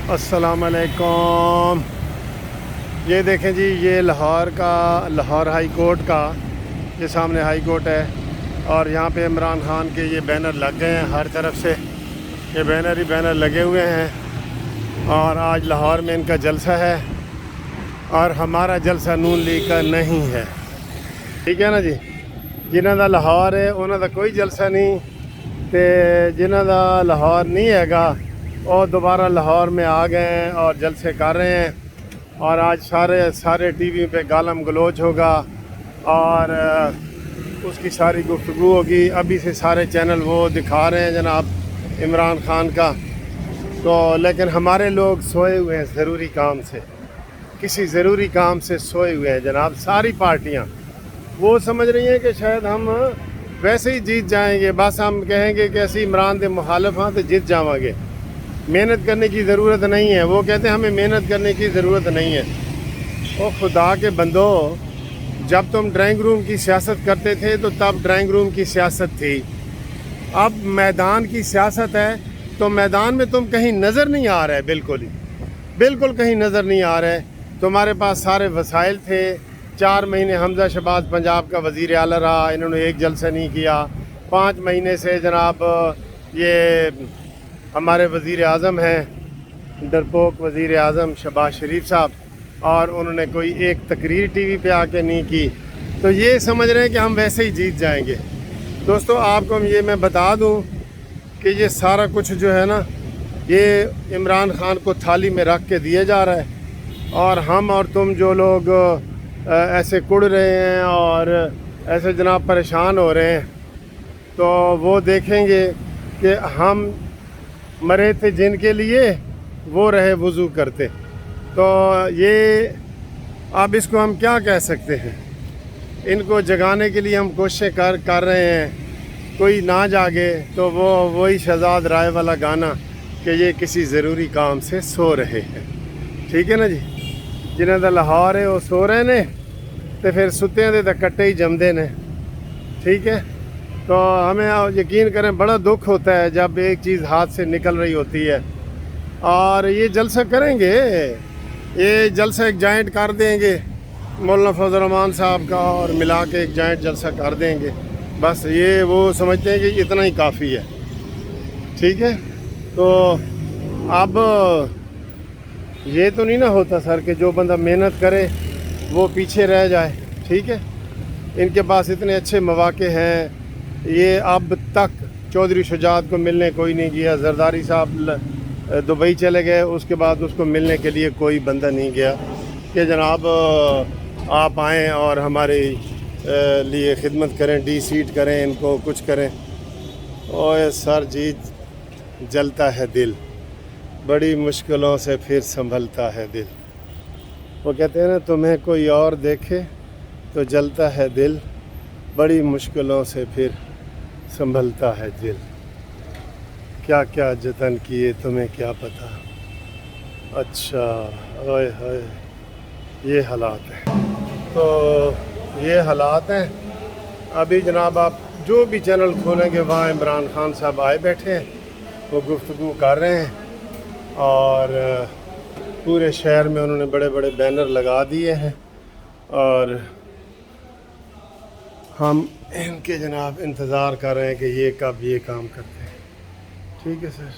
السلام علیکم۔ یہ دیکھیں جی، یہ لاہور ہائی کورٹ کا یہ سامنے ہائی کورٹ ہے، اور یہاں پہ عمران خان کے یہ بینر لگ گئے ہیں ہر طرف سے، یہ بینر ہی بینر لگے ہوئے ہیں، اور آج لاہور میں ان کا جلسہ ہے، اور ہمارا جلسہ نون لیگ کا نہیں ہے، ٹھیک ہے نا جی۔ جنہوں دا لاہور ہے انہوں دا کوئی جلسہ نہیں، تے جنہوں دا لاہور نہیں ہے گا اور دوبارہ لاہور میں آ گئے ہیں اور جلسے کر رہے ہیں، اور آج سارے ٹی وی پہ گالم گلوچ ہوگا، اور اس کی ساری گفتگو ہوگی۔ ابھی سے سارے چینل وہ دکھا رہے ہیں جناب عمران خان کا، تو لیکن ہمارے لوگ سوئے ہوئے ہیں ضروری کام سے، کسی ضروری کام سے سوئے ہوئے ہیں جناب۔ ساری پارٹیاں وہ سمجھ رہی ہیں کہ شاید ہم ویسے ہی جیت جائیں گے، بس ہم کہیں گے کہ اسی عمران دے مخالف ہاں تو جیت جاؤں گے، محنت کرنے کی ضرورت نہیں ہے۔ وہ کہتے ہیں ہمیں محنت کرنے کی ضرورت نہیں ہے۔ او خدا کے بندو، جب تم ڈرائنگ روم کی سیاست کرتے تھے تو تب ڈرائنگ روم کی سیاست تھی، اب میدان کی سیاست ہے، تو میدان میں تم کہیں نظر نہیں آ رہے، بالکل کہیں نظر نہیں آ رہے۔ تمہارے پاس سارے وسائل تھے، 4 مہینے حمزہ شہباز پنجاب کا وزیر اعلیٰ رہا، انہوں نے ایک جلسہ نہیں کیا۔ 5 مہینے سے جناب یہ ہمارے وزیر اعظم ہیں، ڈرپوک وزیر اعظم شہباز شریف صاحب، اور انہوں نے کوئی ایک تقریر ٹی وی پہ آ کے نہیں کی، تو یہ سمجھ رہے ہیں کہ ہم ویسے ہی جیت جائیں گے۔ دوستو آپ کو یہ میں بتا دوں کہ یہ سارا کچھ جو ہے نا، یہ عمران خان کو تھالی میں رکھ کے دیا جا رہا ہے، اور ہم اور تم جو لوگ ایسے کڑ رہے ہیں اور ایسے جناب پریشان ہو رہے ہیں، تو وہ دیکھیں گے کہ ہم مرے تھے جن کے لیے وہ رہے وضو کرتے، تو یہ اب اس کو ہم کیا کہہ سکتے ہیں۔ ان کو جگانے کے لیے ہم کوششیں کر رہے ہیں، کوئی نہ جاگے تو وہی شہزاد رائے والا گانا کہ یہ کسی ضروری کام سے سو رہے ہیں، ٹھیک ہے نا جی۔ جنہوں دا لاہور ہے وہ سو رہے نے، تو پھر ستیاں دے تو کٹے ہی جمدے نے، ٹھیک ہے۔ تو ہمیں یقین کریں بڑا دکھ ہوتا ہے جب ایک چیز ہاتھ سے نکل رہی ہوتی ہے، اور یہ جلسہ کریں گے، یہ جلسہ ایک جوائنٹ کر دیں گے مولانا فضل الرحمان صاحب کا، اور ملا کے ایک جوائنٹ جلسہ کر دیں گے، بس یہ وہ سمجھتے ہیں کہ اتنا ہی کافی ہے، ٹھیک ہے۔ تو اب یہ تو نہیں نہ ہوتا سر کہ جو بندہ محنت کرے وہ پیچھے رہ جائے، ٹھیک ہے۔ ان کے پاس اتنے اچھے مواقع ہیں، یہ اب تک چودھری شجاعت کو ملنے کوئی نہیں گیا، زرداری صاحب دبئی چلے گئے، اس کے بعد اس کو ملنے کے لیے کوئی بندہ نہیں گیا کہ جناب آپ آئیں اور ہمارے لیے خدمت کریں، ڈی سیٹ کریں، ان کو کچھ کریں۔ اوے سر جی، جلتا ہے دل، بڑی مشکلوں سے پھر سنبھلتا ہے دل۔ وہ کہتے ہیں نا، تمہیں کوئی اور دیکھے تو جلتا ہے دل، بڑی مشکلوں سے پھر سنبھلتا ہے دل۔ کیا کیا جتن کیے تمہیں کیا پتہ۔ اچھا، اوئے ہوئے، یہ حالات ہیں، تو یہ حالات ہیں۔ ابھی جناب آپ جو بھی چینل کھولیں گے وہاں عمران خان صاحب آئے بیٹھے ہیں، وہ گفتگو کر رہے ہیں، اور پورے شہر میں انہوں نے بڑے بڑے بینر لگا دیے ہیں، اور ہم ان کے جناب انتظار کر رہے ہیں کہ یہ کب یہ کام کرتے ہیں، ٹھیک ہے سر۔